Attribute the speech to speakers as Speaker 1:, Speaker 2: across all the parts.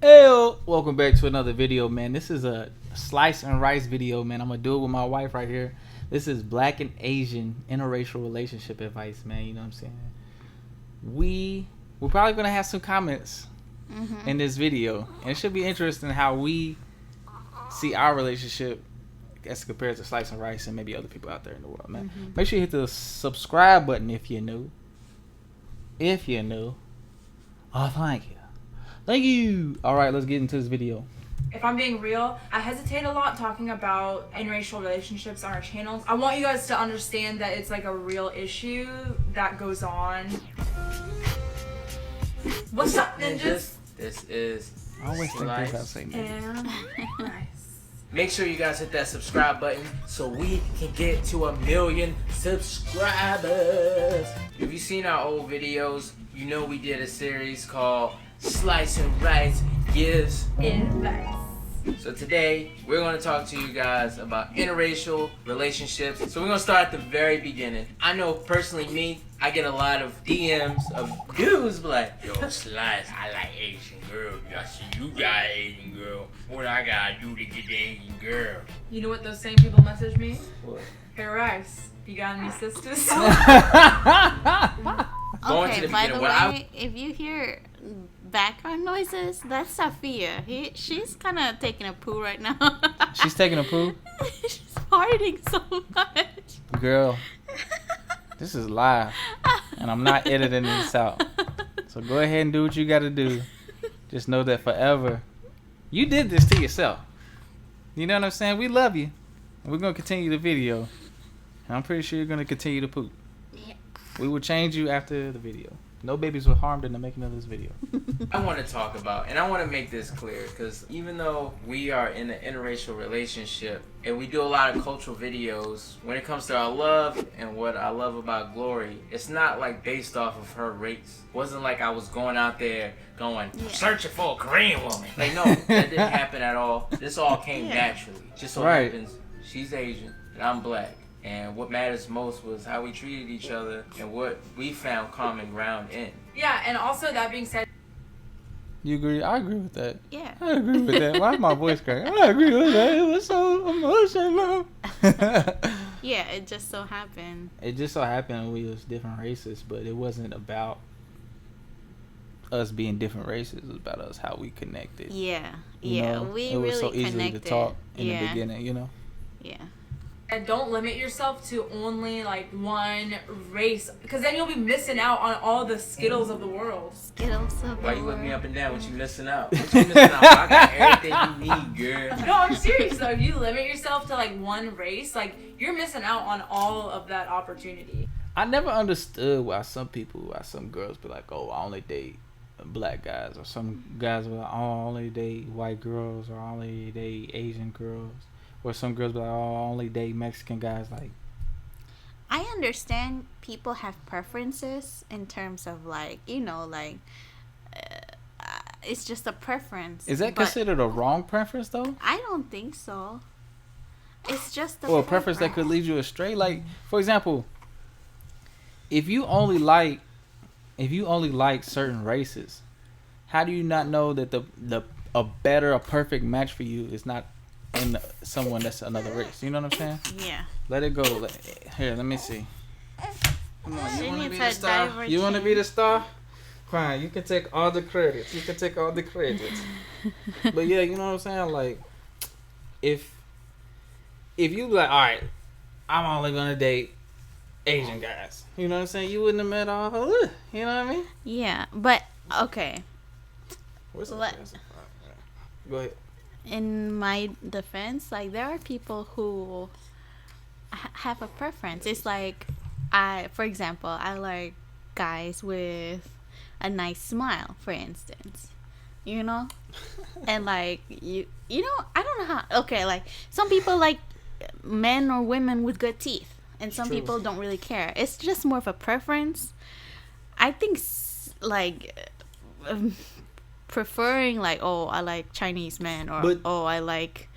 Speaker 1: Hey, welcome back to another video, man. This is a slice and rice video, man. I'm gonna do it with my wife right here. This is Black and Asian interracial relationship advice, man. You know what I'm saying? We're probably gonna have some comments in this video, and it should be interesting how we see our relationship as compared to slice and rice and maybe other people out there in the world, man. Make sure you hit the subscribe button if you're new. If you're new, oh, thank you. Thank you. All right, let's get into this video.
Speaker 2: If I'm being real, I hesitate a lot talking about interracial relationships on our channels. I want you guys to understand that it's like a real issue that goes on. What's up, ninjas?
Speaker 3: This is
Speaker 1: I always think
Speaker 3: Slice
Speaker 1: this say
Speaker 2: And rice.
Speaker 3: Make sure you guys hit that subscribe button so we can get to 1 million subscribers. If you've seen our old videos, you know we did a series called Slice and Rice Gives
Speaker 2: Advice.
Speaker 3: So today, we're going to talk to you guys about interracial relationships. So we're going to start at the very beginning. I know personally me, I get a lot of DMs of dudes like, yo, Slice, I like Asian girls. I see you got an Asian girl. What I got to do to get the Asian girl?
Speaker 2: You know what those same people message me?
Speaker 3: What?
Speaker 2: Hey, Rice, you got any sisters?
Speaker 3: Going to
Speaker 4: Okay,
Speaker 3: the
Speaker 4: by
Speaker 3: beginning.
Speaker 4: the
Speaker 3: What I
Speaker 4: way, if you hear background noises, that's Sophia. She's kind of taking a poo right now.
Speaker 1: She's taking a poo?
Speaker 4: She's farting so much.
Speaker 1: Girl, this is live, and I'm not editing this out. So go ahead and do what you got to do. Just know that forever, you did this to yourself. You know what I'm saying? We love you. And we're going to continue the video. And I'm pretty sure you're going to continue to poop.
Speaker 4: Yeah.
Speaker 1: We will change you after the video. No babies were harmed in the making of this video.
Speaker 3: I want to talk about, and I want to make this clear, because even though we are in an interracial relationship and we do a lot of cultural videos, when it comes to our love and what I love about Glory, it's not like based off of her race. It wasn't like I was going out there going, searching for a Korean woman. Like, no, that didn't happen at all. This all came naturally. Just so happens, she's Asian and I'm black. And what matters most was how we treated each other and what we found common ground in.
Speaker 2: Yeah, and also that being said,
Speaker 1: You agree? I agree with that.
Speaker 4: Yeah.
Speaker 1: I agree with that. Why is my voice cracking? I agree with that. It was so emotional.
Speaker 4: Yeah, it just so happened.
Speaker 1: It just so happened we was different races, but it wasn't about us being different races. It was about us, how we connected.
Speaker 4: Yeah.
Speaker 1: You
Speaker 4: Yeah,
Speaker 1: know?
Speaker 4: we
Speaker 1: It was
Speaker 4: really
Speaker 1: so easy
Speaker 4: connected.
Speaker 1: to talk in
Speaker 4: Yeah.
Speaker 1: the beginning, you know?
Speaker 4: Yeah.
Speaker 2: and don't limit yourself to only like one race, because then you'll be missing out on all the Skittles of the world.
Speaker 4: Skittles of
Speaker 3: Why
Speaker 4: the
Speaker 3: you looking me
Speaker 4: world.
Speaker 3: up and down? What you missing out? What you missing out? I got everything you need, girl.
Speaker 2: No, I'm serious though. If you limit yourself to like one race, like you're missing out on all of that opportunity.
Speaker 1: I never understood why some girls be like, oh, I only date black guys, or some guys be like, oh, I only date white girls, or I only date Asian girls, or some girls be like, oh, I only date Mexican guys. Like,
Speaker 4: I understand people have preferences in terms of like, you know, like it's just a preference.
Speaker 1: is that
Speaker 4: but
Speaker 1: considered a wrong preference though?
Speaker 4: I don't think so. It's just
Speaker 1: Or a preference that could lead you astray? Like, for example, if you only like certain races, how do you not know that a perfect match for you is not in someone that's another race? You know what I'm saying?
Speaker 4: Yeah.
Speaker 1: Let it go. Here, let me see. Come on,
Speaker 4: She
Speaker 1: you want to
Speaker 4: needs
Speaker 1: be the
Speaker 4: a
Speaker 1: star? You want to be the star? Fine, you can take all the credits. But yeah, you know what I'm saying? Like, if you like, all right, I'm only gonna date Asian guys. You know what I'm saying? You wouldn't have met all. You know what I mean?
Speaker 4: Yeah, but okay.
Speaker 1: Where's the
Speaker 4: Let-
Speaker 1: classic? Go ahead.
Speaker 4: In my defense, like there are people who have a preference. It's like for example, I like guys with a nice smile, for instance. You know, and like you know, I don't know how. Okay, like some people like men or women with good teeth, and some people don't really care. It's just more of a preference. I think preferring like, oh, I like Chinese men, or oh, I like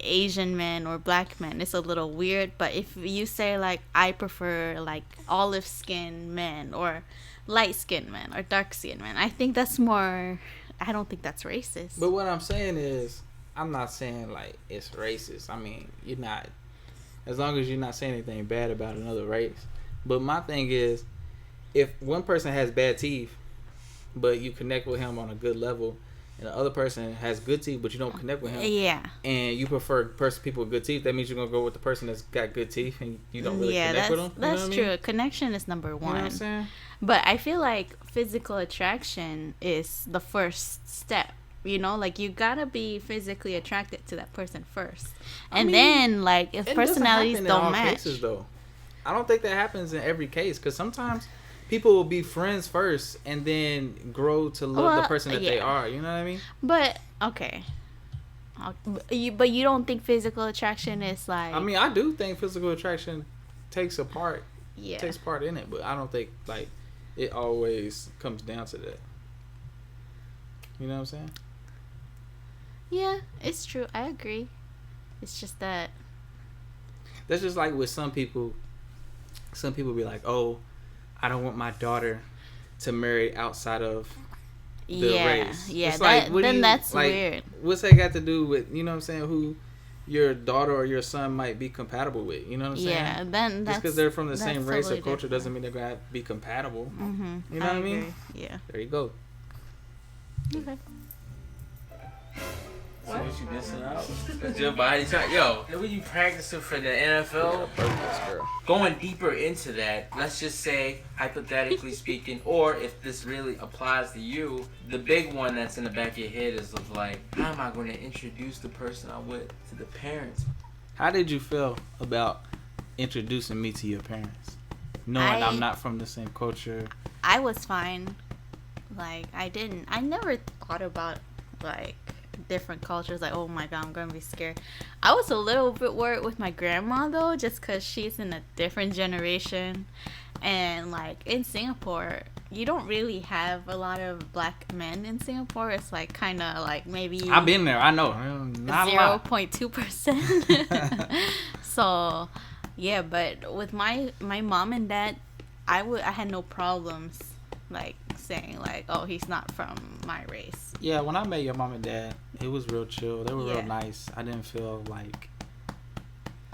Speaker 4: Asian men or black men, it's a little weird. But if you say like, I prefer like olive skinned men or light skinned men or dark skinned men, I think that's more I don't think that's racist.
Speaker 1: But what I'm saying is, I'm not saying like it's racist. I mean, you're not, as long as you're not saying anything bad about another race. But my thing is, if one person has bad teeth, but you connect with him on a good level, and the other person has good teeth, but you don't connect with him, and you prefer people with good teeth, that means you're gonna go with the person that's got good teeth, and you don't really connect with them.
Speaker 4: That's true. I mean? Connection is number one.
Speaker 1: You know what I'm saying?
Speaker 4: But I feel like physical attraction is the first step. You know, like you gotta be physically attracted to that person first, and then like if personalities don't match.
Speaker 1: Cases, though. I don't think that happens in every case, because sometimes people will be friends first and then grow to love the person that they are. You know what I mean?
Speaker 4: But okay, but you don't think physical attraction is like?
Speaker 1: I mean, I do think physical attraction takes a part.
Speaker 4: Yeah,
Speaker 1: takes part in it, but I don't think like it always comes down to that. You know what I'm saying?
Speaker 4: Yeah, it's true. I agree. It's just that.
Speaker 1: That's just like with some people. Some people be like, "Oh, I don't want my daughter to marry outside of the race."
Speaker 4: Yeah,
Speaker 1: it's like,
Speaker 4: that's like, weird.
Speaker 1: What's that got to do with, you know what I'm saying, who your daughter or your son might be compatible with? You know what I'm saying?
Speaker 4: Yeah, then
Speaker 1: just because they're from the same race
Speaker 4: totally
Speaker 1: or culture
Speaker 4: different.
Speaker 1: Doesn't mean they're gonna be compatible.
Speaker 4: Mm-hmm.
Speaker 1: You know what I mean?
Speaker 4: Agree. Yeah.
Speaker 1: There you go.
Speaker 4: Okay.
Speaker 3: So what you missing out? Cause your body type, when you practicing for the NFL, going deeper into that, let's just say, hypothetically speaking, or if this really applies to you, the big one that's in the back of your head is of like, how am I going to introduce the person I'm with to the parents?
Speaker 1: How did you feel about introducing me to your parents? Knowing I'm not from the same culture.
Speaker 4: I was fine. Like, I never thought about, like, different cultures. Like, oh my God, I'm going to be scared. I was a little bit worried with my grandma, though, just because she's in a different generation. And, like, in Singapore, you don't really have a lot of black men in Singapore. It's, like, kind of, like, maybe...
Speaker 1: I've been there. I know. Not
Speaker 4: 0.2%. So, yeah, but with my mom and dad, I had no problems, like, saying, like, oh, he's not from my race.
Speaker 1: Yeah, when I met your mom and dad, it was real chill. They were real nice. I didn't feel like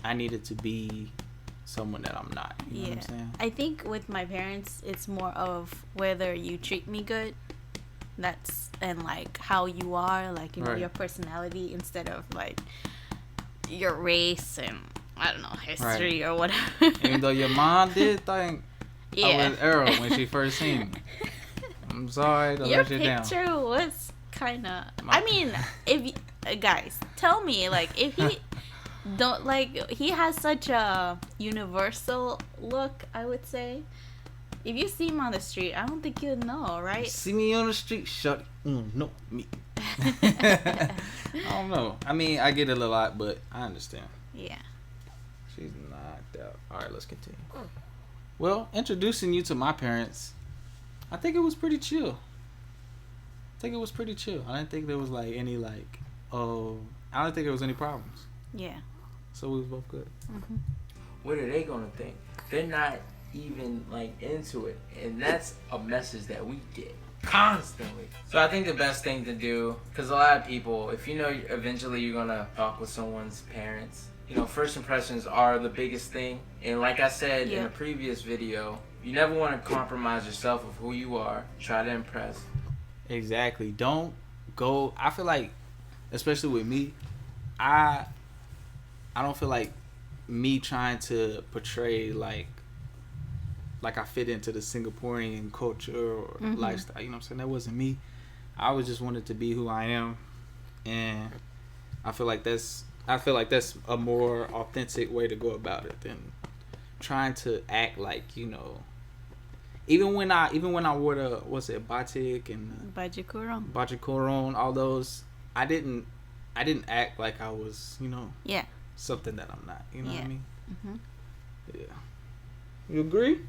Speaker 1: I needed to be someone that I'm not. You know what I'm saying?
Speaker 4: I think with my parents, it's more of whether you treat me good. And like how you are, like, you know, your personality instead of like your race and I don't know, history or whatever.
Speaker 1: Even though your mom did think I was Earl when she first seen me. I'm sorry to let you down.
Speaker 4: Your picture was kind of... I mean, if you, guys, tell me, like, if he don't, like, he has such a universal look, I would say. If you see him on the street, I don't think you'd know, right?
Speaker 1: See me on the street, shut no, me. I don't know. I mean, I get it a lot, but I understand.
Speaker 4: Yeah.
Speaker 1: She's knocked out. All right, let's continue. Well, introducing you to my parents, I think it was pretty chill. I didn't think there was like any like, I don't think there was any problems.
Speaker 4: Yeah.
Speaker 1: So we was both good.
Speaker 4: Mm-hmm.
Speaker 3: What are they gonna think? They're not even like into it, and that's a message that we get constantly. So I think the best thing to do, because a lot of people, if you know eventually you're gonna talk with someone's parents, you know, first impressions are the biggest thing. And like I said in a previous video, you never want to compromise yourself of who you are. Try to impress.
Speaker 1: Exactly. Don't go. I feel like, especially with me, I don't feel like me trying to portray like I fit into the Singaporean culture or lifestyle. You know what I'm saying? That wasn't me. I was just wanted to be who I am, and I feel like that's a more authentic way to go about it than trying to act like, you know. Even when I wore the batik and
Speaker 4: baju
Speaker 1: kurung, all those, I didn't act like I was, you know, something that I'm not. You know what I mean?
Speaker 4: Mm-hmm.
Speaker 1: Yeah. You agree?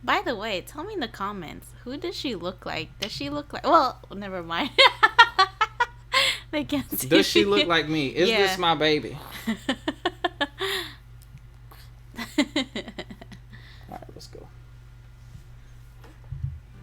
Speaker 4: By the way, tell me in the comments, who does she look like? Does she look like? Well, never mind. They can't see.
Speaker 1: Does she look like me? Is this my baby? Alright, let's go.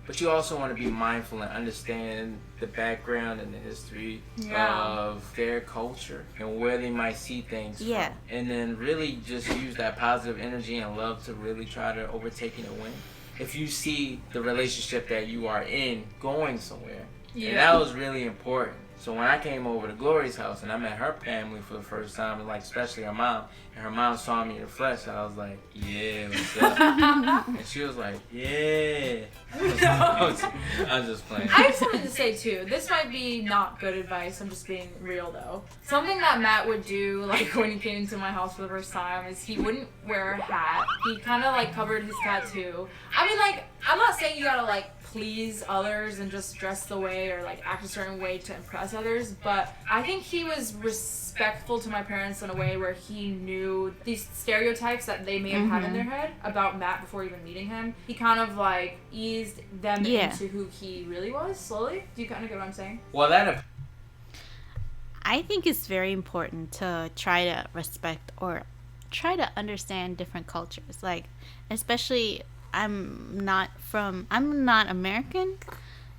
Speaker 3: But you also want to be mindful and understand the background and the history of their culture and where they might see things from. And then really just use that positive energy and love to really try to overtake and win. If you see the relationship that you are in going somewhere. And that was really important. So when I came over to Glory's house and I met her family for the first time, and like especially her mom, and her mom saw me in the flesh, I was like, yeah, what's up? And she was like, yeah. I was just playing.
Speaker 2: I just wanted to say too, this might be not good advice, I'm just being real though. Something that Matt would do, like when he came into my house for the first time, is he wouldn't wear a hat. He kind of like covered his tattoo. I mean, like, I'm not saying you gotta like please others and just dress the way or like act a certain way to impress others, but I think he was respectful to my parents in a way where he knew these stereotypes that they may have had in their head about Matt before even meeting him. He kind of like eased them into who he really was slowly. Do you kind of get what I'm saying?
Speaker 3: Well,
Speaker 4: I think it's very important to try to respect or try to understand different cultures, like especially I'm not American,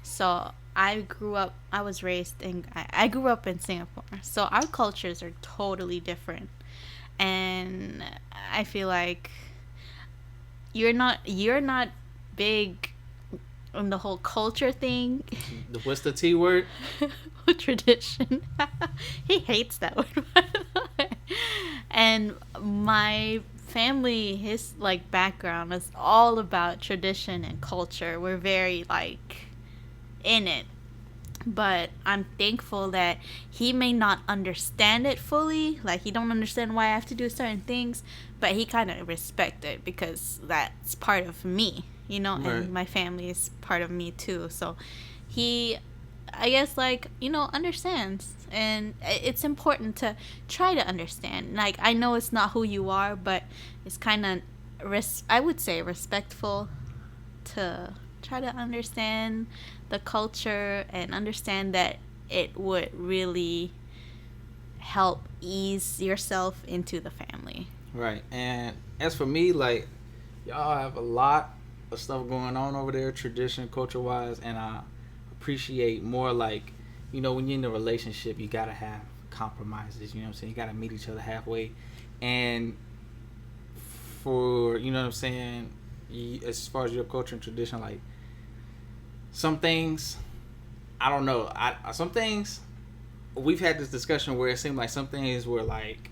Speaker 4: so I grew up in Singapore, so our cultures are totally different, and I feel like you're not big on the whole culture thing.
Speaker 1: What's the T word?
Speaker 4: Tradition. He hates that word, by the way. And my family, his like background is all about tradition and culture. We're very like in it, but I'm thankful that he may not understand it fully, like he don't understand why I have to do certain things, but he kind of respect it because that's part of me, you know. Right. And my family is part of me too, so he, I guess, like, you know, understands. And it's important to try to understand. Like, I know it's not who you are, but it's kind of, I would say, respectful to try to understand the culture and understand that it would really help ease yourself into the family.
Speaker 1: Right. And as for me, like, y'all have a lot of stuff going on over there, tradition, culture-wise, and I appreciate more, like, you know, when you're in a relationship, you gotta have compromises, you know what I'm saying? You gotta meet each other halfway. And for, you know what I'm saying, as far as your culture and tradition, like, some things, I don't know. Some things, we've had this discussion where it seemed like some things were, like,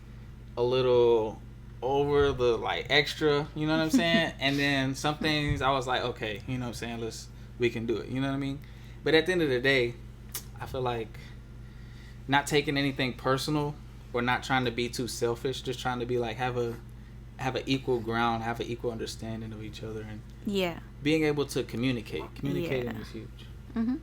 Speaker 1: a little over the, like, extra, you know what I'm saying? And then some things I was like, okay, you know what I'm saying, we can do it, you know what I mean? But at the end of the day, I feel like not taking anything personal or not trying to be too selfish, just trying to be like have an equal ground, have an equal understanding of each other, and being able to communicating is huge.
Speaker 4: Mm-hmm.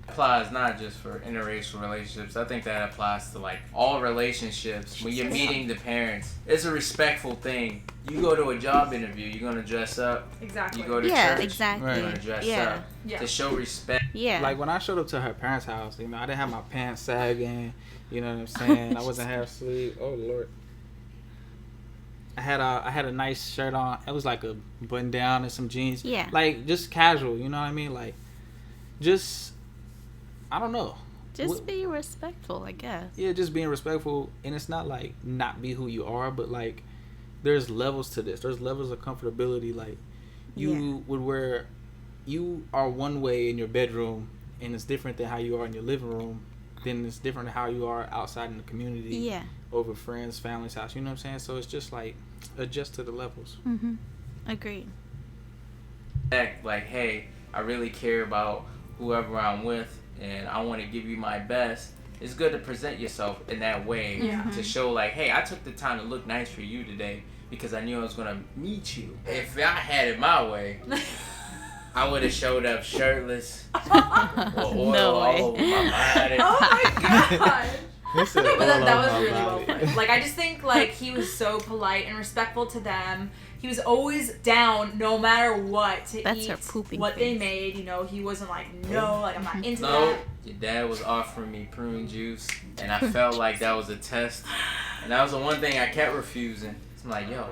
Speaker 3: Applies not just for interracial relationships. I think that applies to like all relationships. When you're meeting the parents, it's a respectful thing. You go to a job interview, you're gonna dress up.
Speaker 2: Exactly.
Speaker 3: You go to church,
Speaker 4: exactly.
Speaker 3: you're gonna dress up to show respect.
Speaker 4: Yeah.
Speaker 1: Like when I showed up to her parents' house, you know, I didn't have my pants sagging. You know what I'm saying? I wasn't half sleeve. Oh Lord. I had a nice shirt on. It was like a button down and some jeans.
Speaker 4: Yeah.
Speaker 1: Like just casual. You know what I mean? Like just. I don't know.
Speaker 4: Just be respectful, I guess.
Speaker 1: Yeah, just being respectful. And it's not like not be who you are, but like there's levels to this. There's levels of comfortability. Like you would wear, you are one way in your bedroom and it's different than how you are in your living room. Then it's different than how you are outside in the community.
Speaker 4: Yeah.
Speaker 1: Over friends, family's house. You know what I'm saying? So it's just like adjust to the levels.
Speaker 4: Mm-hmm. Agreed.
Speaker 3: Like, hey, I really care about whoever I'm with. And I want to give you my best. It's good to present yourself in that way to show like, hey, I took the time to look nice for you today because I knew I was going to meet you. If I had it my way, I would have showed up shirtless or oil all over my body.
Speaker 2: Oh my god. But that was really well put. Like, I just think like he was so polite and respectful to them. He was always down, no matter what, to eat what they made. You know, he wasn't like, no, like I'm not into that.
Speaker 3: Your dad was offering me prune juice, and I felt like that was a test. And that was the one thing I kept refusing. I'm like, yo,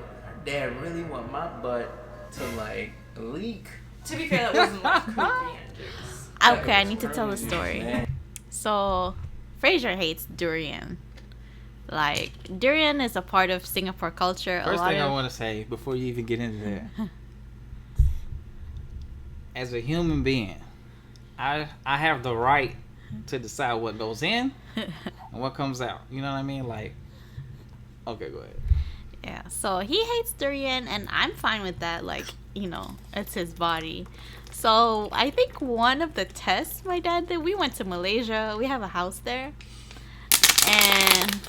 Speaker 3: dad really want my butt to like leak.
Speaker 2: To be fair, that wasn't like Korean subjects.
Speaker 4: Okay, I need to tell the story.
Speaker 3: Man.
Speaker 4: So, Fraser hates durian. Like, durian is a part of Singapore culture.
Speaker 1: First thing I want to say before you even get into that, as a human being, I have the right to decide what goes in and what comes out. You know what I mean? Like, okay, go ahead.
Speaker 4: Yeah, so he hates durian, and I'm fine with that. Like, you know, it's his body. So I think one of the tests my dad did, we went to Malaysia. We have a house there. And...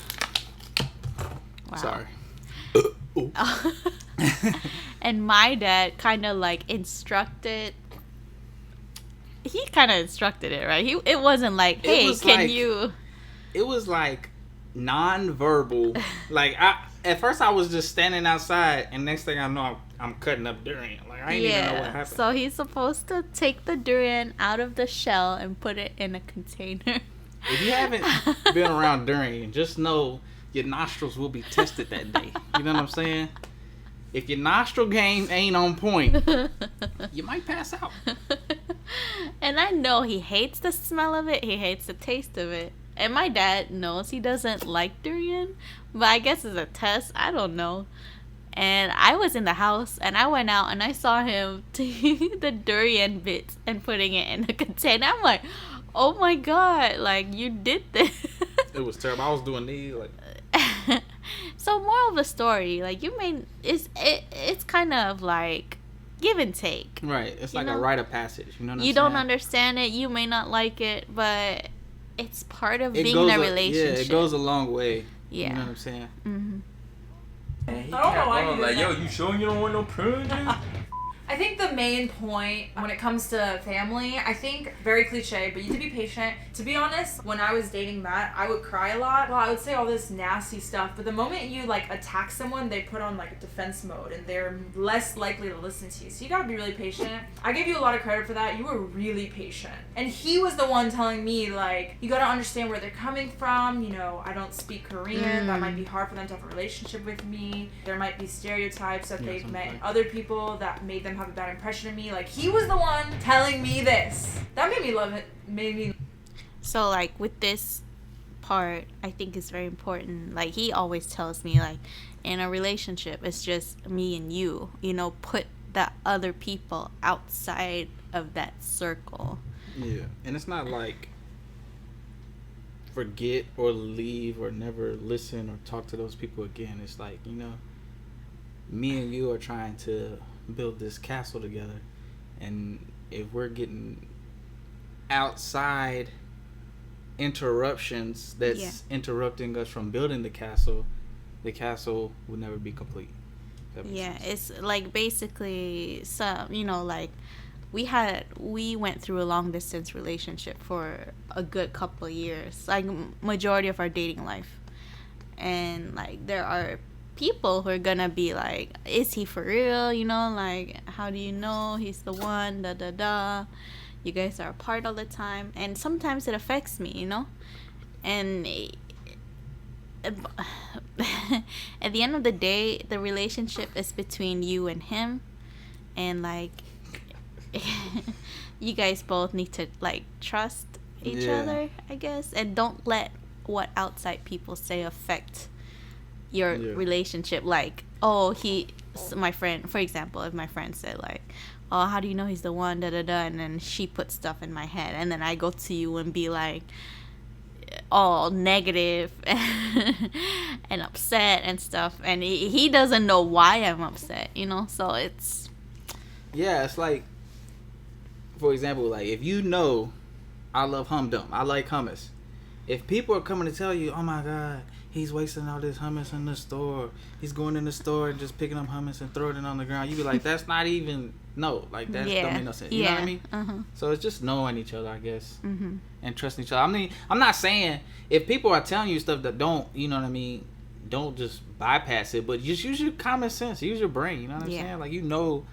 Speaker 4: Wow.
Speaker 1: Sorry.
Speaker 4: And my dad kind of like instructed... He kind of instructed it, right? It wasn't like, hey, you...
Speaker 1: It was like non-verbal. Like, at first I was just standing outside, and next thing I know, I'm cutting up durian. Like, I didn't even know what happened.
Speaker 4: So he's supposed to take the durian out of the shell and put it in a container.
Speaker 1: If you haven't been around durian, just know your nostrils will be tested that day. You know what I'm saying? If your nostril game ain't on point, you might pass out.
Speaker 4: And I know he hates the smell of it. He hates the taste of it. And my dad knows he doesn't like durian. But I guess it's a test. I don't know. And I was in the house, and I went out, and I saw him taking the durian bits and putting it in a container. I'm like, oh my God, like, you did this.
Speaker 1: It was terrible. I was doing these, like...
Speaker 4: So, moral of the story, like, it's kind of like give and take.
Speaker 1: Right. It's like a rite of passage. You know what I'm saying?
Speaker 4: You don't understand it. You may not like it, but it's part of being in a relationship.
Speaker 1: Yeah, it goes a long way.
Speaker 4: Yeah.
Speaker 1: You know what I'm saying?
Speaker 4: Mm-hmm.
Speaker 3: And he kept going like, yo, you sure you don't want no prune juice?
Speaker 2: I think the main point when it comes to family, I think, very cliche, but you have to be patient. To be honest, when I was dating Matt, I would cry a lot. Well, I would say all this nasty stuff, but the moment you, like, attack someone, they put on, like, a defense mode, and they're less likely to listen to you. So you gotta be really patient. I give you a lot of credit for that. You were really patient. And he was the one telling me, like, you gotta understand where they're coming from. You know, I don't speak Korean. That might be hard for them to have a relationship with me. There might be stereotypes that they've met other people that made them have a bad impression of me. Like, he was the one telling me this. That made me love it.
Speaker 4: So, like, with this part, I think it's very important. Like, he always tells me, like, in a relationship, it's just me and you. You know, put the other people outside of that circle.
Speaker 1: Yeah. And it's not like forget or leave or never listen or talk to those people again. It's like, you know, me and you are trying to build this castle together, and if we're getting outside interruptions that's interrupting us from building the castle will never be complete.
Speaker 4: Yeah, it's like basically some, you know, like we went through a long distance relationship for a good couple of years, like majority of our dating life, and like there are people who are gonna be like, is he for real? You know, like, how do you know he's the one? Da da da. You guys are apart all the time, and sometimes it affects me, you know. And at the end of the day, the relationship is between you and him, and like you guys both need to like trust each other, I guess, and don't let what outside people say affect your relationship. Like, oh, my friend, for example, if my friend said like, oh, how do you know he's the one, da da da, and then she put stuff in my head, and then I go to you and be like all negative and upset and stuff, and he doesn't know why I'm upset, you know. So it's
Speaker 1: like, for example, like, if you know I love humdum, I like hummus, if people are coming to tell you, oh my God, he's wasting all this hummus in the store, he's going in the store and just picking up hummus and throwing it on the ground, you be like, that's not even, no, like, that don't make no sense. You know what I mean? So it's just knowing each other, I guess, and trusting each other. I mean, I'm not saying if people are telling you stuff that don't, you know what I mean, don't just bypass it, but just use your common sense, use your brain, you know what I'm saying? Like, you know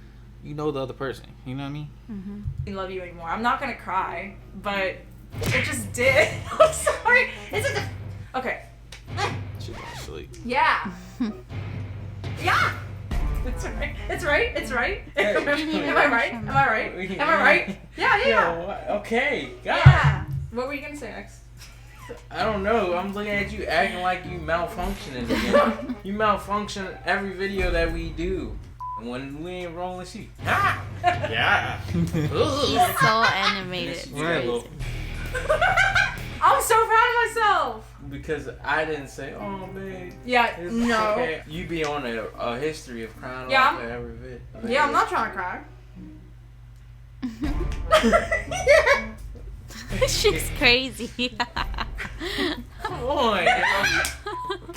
Speaker 1: the other person, you know what I mean?
Speaker 2: I love you anymore. I'm not gonna cry, but it just did. I'm sorry. It's like okay.
Speaker 1: She went to sleep.
Speaker 2: Yeah. It's right. It's right. Am I right? Am I right? Yeah.
Speaker 3: Okay. God.
Speaker 2: Yeah. What were you gonna say next?
Speaker 3: I don't know. I'm looking at you acting like you malfunctioning again. You malfunction every video that we do. And when we ain't rolling, she. Ah! Yeah.
Speaker 4: He's so animated.
Speaker 1: Right.
Speaker 2: I'm so proud of myself.
Speaker 3: Because I didn't say, oh, babe.
Speaker 2: Yeah,
Speaker 3: It's
Speaker 2: no.
Speaker 3: okay. You be on a history of crying
Speaker 2: Yeah,
Speaker 3: over every video.
Speaker 2: Yeah, I'm not trying to cry.
Speaker 4: She's crazy.
Speaker 3: Come on.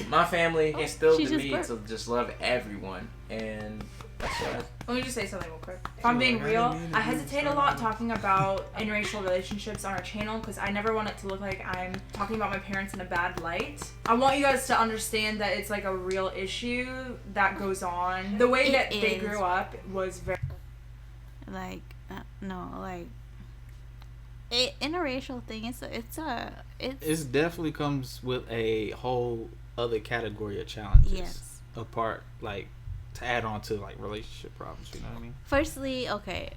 Speaker 3: My family instilled
Speaker 4: She
Speaker 3: in
Speaker 4: just
Speaker 3: me
Speaker 4: burped.
Speaker 3: to just love everyone. And that's what
Speaker 2: Let me just say something real quick. If I'm being real, I hesitate a lot talking about interracial relationships on our channel because I never want it to look like I'm talking about my parents in a bad light. I want you guys to understand that it's like a real issue that goes on. The way that they grew up was very...
Speaker 4: Like, no, like, interracial thing,
Speaker 1: It definitely comes with a whole other category of challenges.
Speaker 4: Yes.
Speaker 1: Apart, like, to add on to, like, relationship problems, you know what I mean?
Speaker 4: Firstly, okay,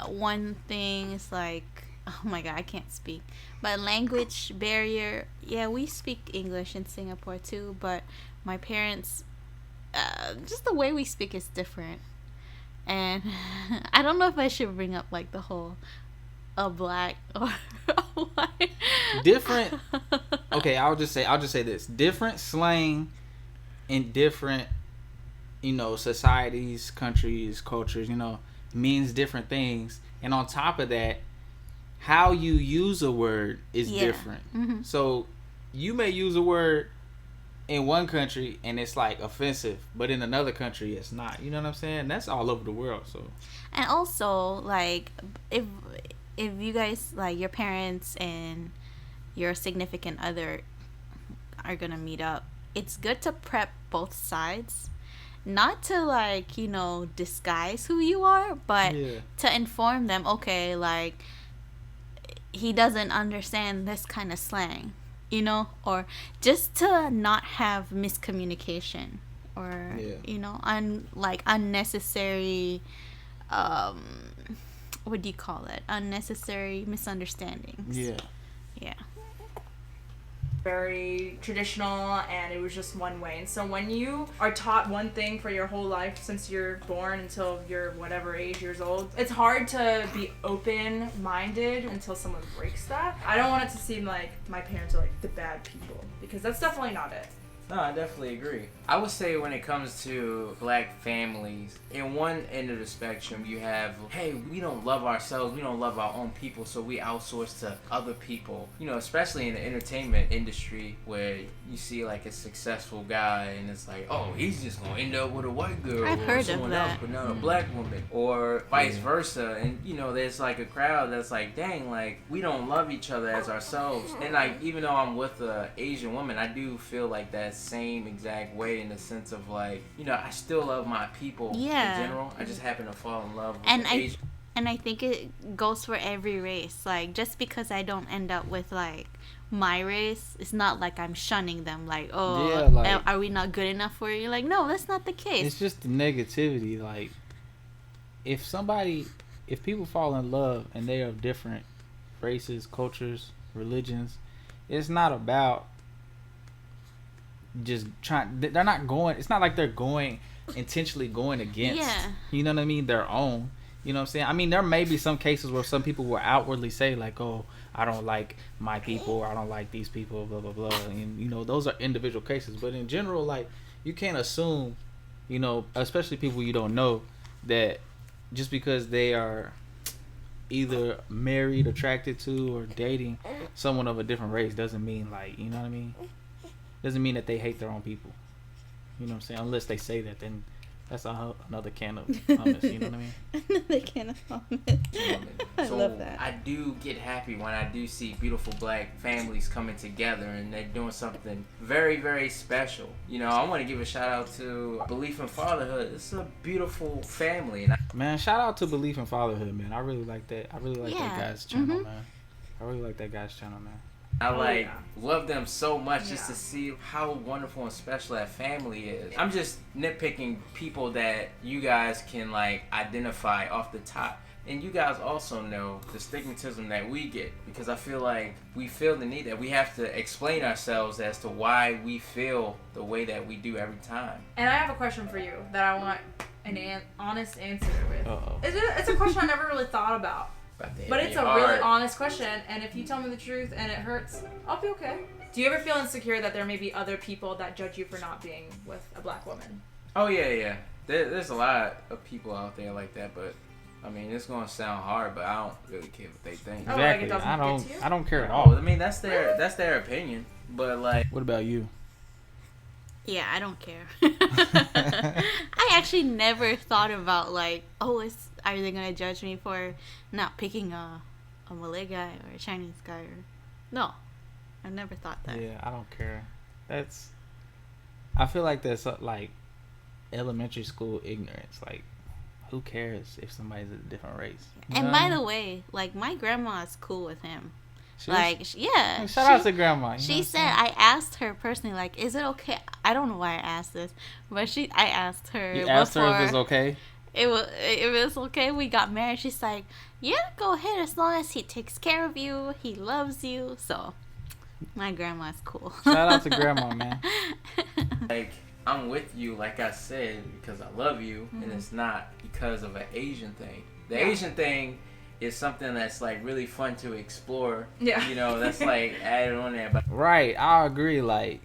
Speaker 4: one thing is like, oh my god, I can't speak, but language barrier. Yeah, we speak English in Singapore too, but my parents, just the way we speak is different. And I don't know if I should bring up like the whole a black or a white.
Speaker 1: Different. Okay, I'll just say this: different slang in different, societies, countries, cultures, means different things. And on top of that, how you use a word is different.
Speaker 4: Mm-hmm.
Speaker 1: So you may use a word in one country and it's like offensive, but in another country it's not. You know what I'm saying? That's all over the world. So,
Speaker 4: and also like if you guys, like, your parents and your significant other are gonna meet up, it's good to prep both sides, not to like disguise who you are, but to inform them, okay, like, he doesn't understand this kind of slang, or just to not have miscommunication or unnecessary what do you call it, unnecessary misunderstandings. Yeah
Speaker 2: very traditional, and it was just one way. And so when you are taught one thing for your whole life since you're born until you're whatever years old, it's hard to be open-minded until someone breaks that. I don't want it to seem like my parents are like the bad people, because that's definitely not it.
Speaker 3: No, I definitely agree. I would say when it comes to black families, in one end of the spectrum, you have, hey, we don't love ourselves, we don't love our own people, so we outsource to other people. Especially in the entertainment industry, where you see like a successful guy and it's like, oh, he's just gonna end up with a white girl
Speaker 4: I've
Speaker 3: or
Speaker 4: heard
Speaker 3: someone
Speaker 4: of that.
Speaker 3: else, but not a black woman, or vice versa. And there's like a crowd that's like, dang, like, we don't love each other as ourselves. And like, even though I'm with an Asian woman, I do feel like that same exact way, in the sense of like, I still love my people in general. I just happen to fall in love with Asian.
Speaker 4: And I think it goes for every race. Like, just because I don't end up with like my race, it's not like I'm shunning them, like, oh, are we not good enough for you? Like, no, that's not the case.
Speaker 1: It's just the negativity. Like, if people fall in love and they are of different races, cultures, religions, it's not about just trying. They're not going. It's not like they're going intentionally going against. You know what I mean? Their own. You know what I'm saying? I mean, there may be some cases where some people will outwardly say like, "Oh, I don't like my people, or I don't like these people," blah blah blah. And those are individual cases. But in general, like, you can't assume, especially people you don't know, that just because they are either married, attracted to, or dating someone of a different race doesn't mean, like, you know what I mean? Doesn't mean that they hate their own people. You know what I'm saying? Unless they say that, then that's another can of hummus. You know what I mean?
Speaker 4: Another can of hummus. I love that.
Speaker 3: I do get happy when I do see beautiful black families coming together and they're doing something very, very special. I want to give a shout out to Belief in Fatherhood. It's a beautiful family.
Speaker 1: Man, shout out to Belief in Fatherhood, man. I really like that. I really like that guy's channel, man. I really like that guy's channel, man.
Speaker 3: I love them so much just to see how wonderful and special that family is. I'm just nitpicking people that you guys can like identify off the top And you guys also know the stigmatism that we get, because I feel like we feel the need that we have to explain ourselves as to why we feel the way that we do every time.
Speaker 2: And I have a question for you that I want an honest answer with.
Speaker 1: Uh-oh.
Speaker 2: It's a question I never really thought about. But it's a really honest question, and if you tell me the truth and it hurts, I'll be okay. Do you ever feel insecure that there may be other people that judge you for not being with a black woman?
Speaker 3: Oh, yeah. There's a lot of people out there like that, but I mean, it's gonna sound hard, but I don't really care what they think.
Speaker 2: Oh, like it
Speaker 1: Exactly.
Speaker 2: doesn't get to you?
Speaker 1: I don't care at
Speaker 3: Oh,
Speaker 1: all.
Speaker 3: I mean, that's their opinion, but like,
Speaker 1: What about you?
Speaker 4: Yeah, I don't care. I actually never thought about like, are they gonna judge me for not picking a Malay guy or a Chinese guy? No, I never thought that.
Speaker 1: Yeah, I don't care. I feel like that's like elementary school ignorance. Like, who cares if somebody's a different race? You
Speaker 4: And
Speaker 1: know
Speaker 4: by
Speaker 1: what I
Speaker 4: the
Speaker 1: mean?
Speaker 4: way, like my grandma is cool with him.
Speaker 1: She's-
Speaker 4: Yeah.
Speaker 1: Shout out to grandma. You know
Speaker 4: She
Speaker 1: what I'm
Speaker 4: said,
Speaker 1: saying?
Speaker 4: I asked her personally, like, is it okay? I don't know why I asked this, but I asked her.
Speaker 1: You asked her if it's
Speaker 4: before
Speaker 1: okay.
Speaker 4: It was okay. We got married. She's like, yeah, go ahead as long as he takes care of you, he loves you. So, my grandma's cool.
Speaker 1: Shout out to grandma, man.
Speaker 3: like I'm with you, like I said, because I love you, and it's not because of an Asian thing. The Asian thing is something that's like really fun to explore.
Speaker 2: Yeah.
Speaker 3: You know, that's like added on there. But
Speaker 1: Right, I agree. Like,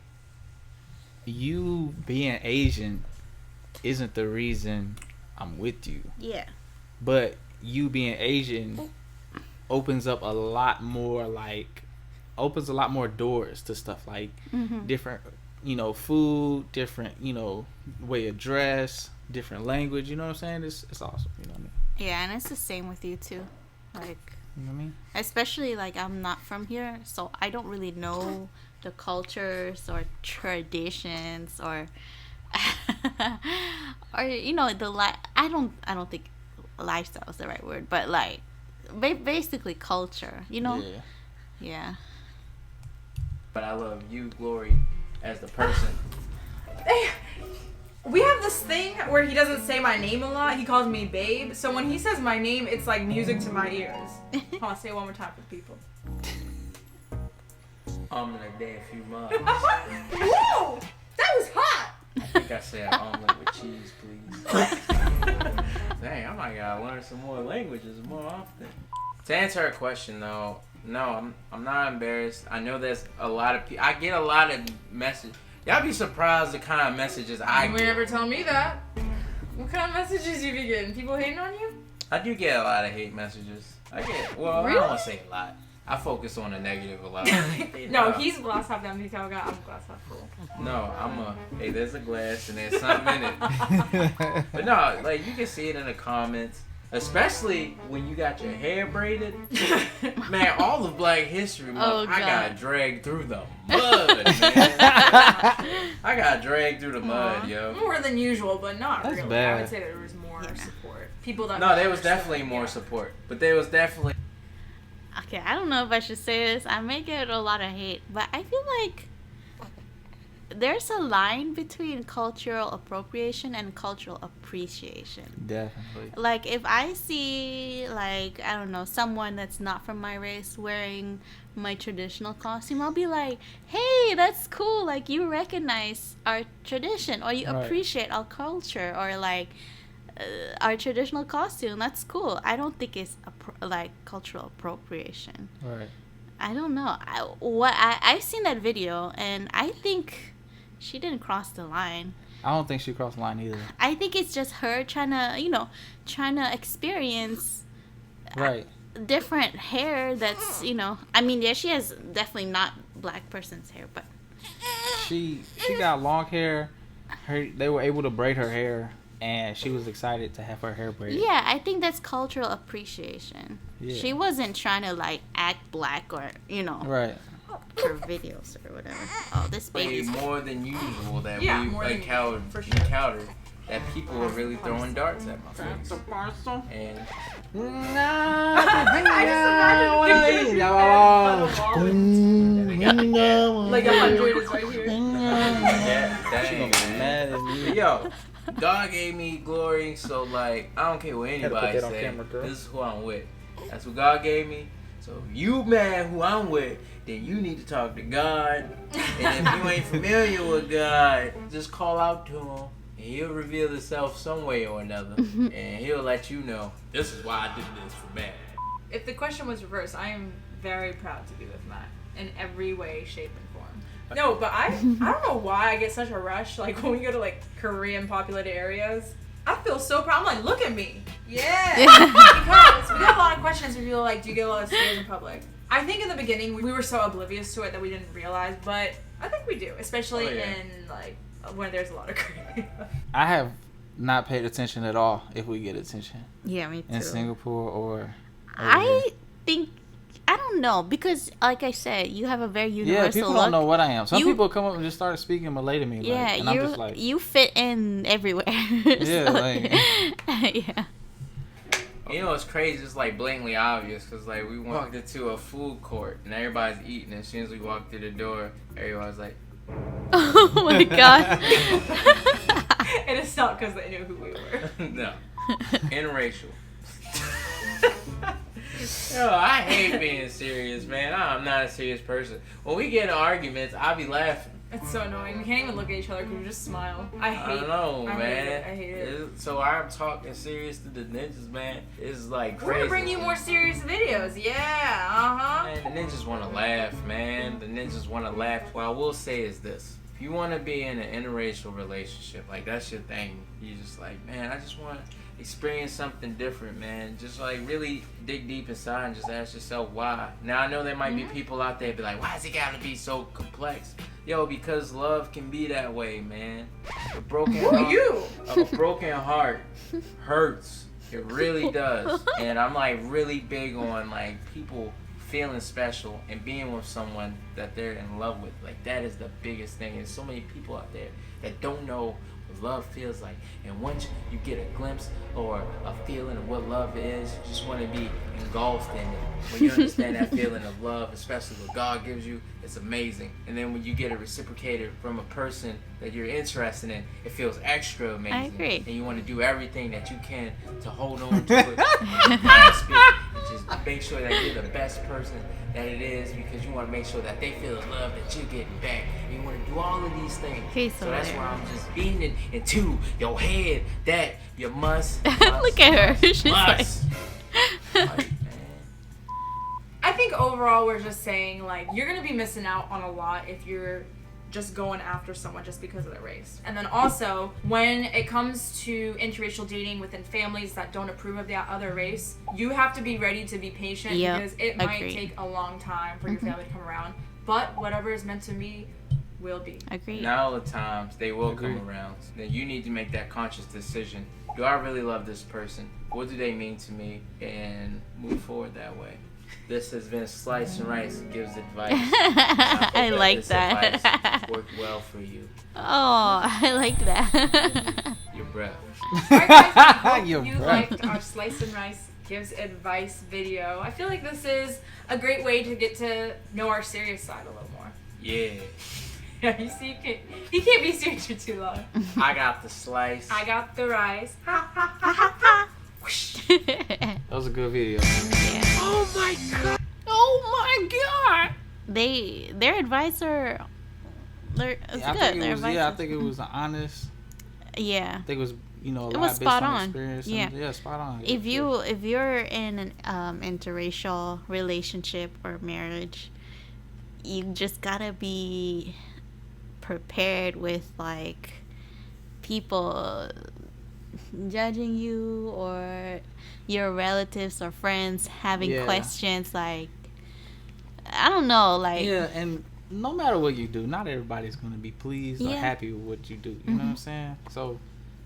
Speaker 1: you being Asian isn't the reason I'm with you.
Speaker 4: Yeah.
Speaker 1: But you being Asian opens up a lot more doors to stuff like different, food, different, way of dress, different language, you know what I'm saying? It's awesome, you know what I mean?
Speaker 4: Yeah, and it's the same with you too. Like,
Speaker 1: You know what I mean?
Speaker 4: especially like I'm not from here, so I don't really know the cultures or traditions or or I don't think lifestyle is the right word, but like basically culture,
Speaker 1: Yeah.
Speaker 4: Yeah.
Speaker 3: but I love you, Glory, as the person.
Speaker 2: We have this thing where he doesn't say my name a lot. He calls me babe. So when he says my name, it's like music to my ears. Hold on, say it one more time for the people.
Speaker 3: Omelet day a few months.
Speaker 2: Whoa! That was hot!
Speaker 3: I think I said omelet with cheese, please. Dang, I might gotta learn some more languages more often. To answer her question, though, no, I'm not embarrassed. I know there's a lot of people. I get a lot of messages. Y'all be surprised the kind of messages I
Speaker 2: You would
Speaker 3: get.
Speaker 2: never tell me that. What kind of messages you be getting? People hating on you?
Speaker 3: I do get a lot of hate messages. I don't want to say a lot. I focus on the negative a lot.
Speaker 2: No, he's glass half empty kind of guy. I'm glass half full.
Speaker 3: No, hey, there's a glass and there's something in it. But no, like, you can see it in the comments. Especially when you got your hair braided. Man, all of Black History Month, I got dragged through the mud, man. I got dragged through the mud, yo.
Speaker 2: More than usual, but not
Speaker 1: That's
Speaker 2: really.
Speaker 1: bad.
Speaker 2: I would say there was more support. People that
Speaker 3: No, there was definitely more support. But there was definitely...
Speaker 4: Okay, I don't know if I should say this. I may get a lot of hate, but I feel like there's a line between cultural appropriation and cultural appreciation.
Speaker 1: Definitely.
Speaker 4: Like, if I see, like, I don't know, someone that's not from my race wearing my traditional costume, I'll be like, hey, that's cool. Like, you recognize our tradition, or you appreciate our culture, or, like, our traditional costume. That's cool. I don't think it's, like, cultural appropriation.
Speaker 1: Right.
Speaker 4: I don't know. I've seen that video, and I think she didn't cross the line.
Speaker 1: I don't think she crossed the line either.
Speaker 4: I think it's just her trying to experience different hair that's, I mean, yeah, she has definitely not black person's hair, but
Speaker 1: She got long hair. They were able to braid her hair, and she was excited to have her hair braided.
Speaker 4: yeah, I think that's cultural appreciation.
Speaker 1: Yeah.
Speaker 4: She wasn't trying to, like, act black or,
Speaker 1: Right.
Speaker 4: for videos or whatever. Oh, this
Speaker 3: Way
Speaker 4: baby's...
Speaker 3: more than usual that
Speaker 2: Yeah,
Speaker 3: we
Speaker 2: more than
Speaker 3: encountered,
Speaker 2: for sure.
Speaker 3: that people were really throwing darts at my face. And
Speaker 2: Like 100 is right here.
Speaker 3: that
Speaker 1: She gonna be mad at me.
Speaker 3: Yo, God gave me glory, so like I don't care what anybody
Speaker 1: that on
Speaker 3: say.
Speaker 1: camera, girl.
Speaker 3: This is who I'm with. That's what God gave me. So if you mad who I'm with, then you need to talk to God. And if you ain't familiar with God, just call out to him. And he'll reveal himself some way or another. And he'll let you know, this is why I did this for Matt.
Speaker 2: If the question was reversed, I am very proud to be with Matt in every way, shape, and form. No, but I don't know why I get such a rush. Like when we go to like Korean populated areas, I feel so proud. I'm like, look at me. Yeah. Because we got a lot of questions where people are like, do you get a lot of stares in public? I think in the beginning we were so oblivious to it that we didn't realize, but I think we do, especially in like when there's a lot of Korean.
Speaker 1: I have not paid attention at all if we get attention
Speaker 4: Yeah, me too.
Speaker 1: in Singapore or.
Speaker 4: I think I don't know because, like I said, you have a very universal
Speaker 1: Yeah, people
Speaker 4: look.
Speaker 1: don't know what I am. Some people come up and just start speaking Malay to me.
Speaker 4: Yeah,
Speaker 1: like, and I'm just like,
Speaker 4: you fit in everywhere.
Speaker 1: Yeah, like.
Speaker 4: Yeah.
Speaker 3: You know, it's crazy. It's like blatantly obvious because like we walked into a food court and everybody's eating. And as soon as we walked through the door, everybody's like,
Speaker 4: Oh my god.
Speaker 2: And it's not because they knew who we were.
Speaker 3: no, interracial. Yo, I hate being serious, man. I'm not a serious person. When we get in arguments, I be laughing.
Speaker 2: It's so annoying. We can't even look at each other because we just smile. I
Speaker 3: don't know, man.
Speaker 2: I hate it.
Speaker 3: So I'm talking serious to the ninjas, man. It's like
Speaker 2: We're
Speaker 3: crazy.
Speaker 2: gonna bring you more serious videos. Yeah, uh-huh.
Speaker 3: Man, the ninjas want to laugh, man. The ninjas want to laugh. What I will say is this. If you want to be in an interracial relationship, like that's your thing. You just like, man, I just want to experience something different, man. Just like really dig deep inside and just ask yourself why. Now I know there might be people out there be like, why is it gotta be so complex? Yo, because love can be that way, man. A broken heart hurts. It really does. And I'm like really big on like people feeling special and being with someone that they're in love with. Like that is the biggest thing. There's so many people out there that don't know what love feels like. And once you get a glimpse or a feeling of what love is, you just want to be engulfed in it. When you understand that feeling of love, especially what God gives you, it's amazing. And then when you get it reciprocated from a person that you're interested in, it feels extra amazing.
Speaker 4: I agree.
Speaker 3: And you want to do everything that you can to hold on to it and grasp it and just make sure that you're the best person that it is, because you want to make sure that they feel the love that you're getting back. And you want to do all of these things. So that's why I'm just beating it into your head that you must.
Speaker 4: Look at her. She's
Speaker 3: must.
Speaker 4: like,
Speaker 2: I think overall we're just saying like you're gonna be missing out on a lot if you're just going after someone just because of their race. And then also when it comes to interracial dating within families that don't approve of the other race, you have to be ready to be patient because it might take a long time for your family to come around. But whatever is meant to be will be.
Speaker 4: Agreed.
Speaker 3: Not all the times they will come around. Then you need to make that conscious decision. Do I really love this person? What do they mean to me? And move forward that way. This has been Slice and Rice Gives Advice.
Speaker 4: I like that.
Speaker 3: Advice worked well for you.
Speaker 4: Oh, I like that.
Speaker 3: Your breath.
Speaker 2: Alright guys, I hope
Speaker 1: Your
Speaker 2: you
Speaker 1: breath.
Speaker 2: liked our Slice and Rice Gives Advice video. I feel like this is a great way to get to know our serious side a little more.
Speaker 3: Yeah.
Speaker 2: Yeah, you see, he can't be serious for too long.
Speaker 3: I got the slice.
Speaker 2: I got the rice.
Speaker 1: That was a good video.
Speaker 4: Yeah.
Speaker 3: Oh my god.
Speaker 1: Oh my god.
Speaker 4: Their advice are it's good. Their advice
Speaker 1: I think it was honest.
Speaker 4: Yeah.
Speaker 1: I think it was, a lot
Speaker 4: was
Speaker 1: based
Speaker 4: spot
Speaker 1: on
Speaker 4: on.
Speaker 1: experience.
Speaker 4: Yeah.
Speaker 1: Yeah, spot on.
Speaker 4: If you're in an interracial relationship or marriage, you just gotta be prepared with like people judging you or your relatives or friends having questions like I don't know, like
Speaker 1: and no matter what you do, not everybody's gonna be pleased or happy with what you do. You know what I'm saying? So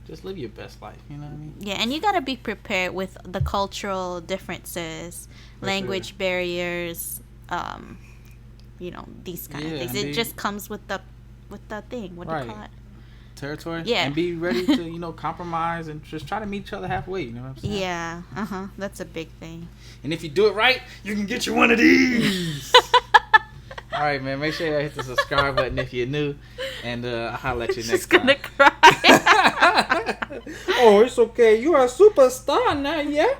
Speaker 1: just live your best life. You know what I mean?
Speaker 4: Yeah, and you gotta be prepared with the cultural differences, language barriers, these kind of things. It just comes with the thing. What do you call it?
Speaker 1: Territory.
Speaker 4: Yeah.
Speaker 1: And be ready to compromise and just try to meet each other halfway. You know what I'm saying?
Speaker 4: Yeah. That's a big thing.
Speaker 1: And if you do it right, you can get you one of these. All right, man. Make sure you hit the subscribe button if you're new, and I'll holler at you next time.
Speaker 4: Just gonna cry.
Speaker 1: Oh, it's okay. You are a superstar now, yeah?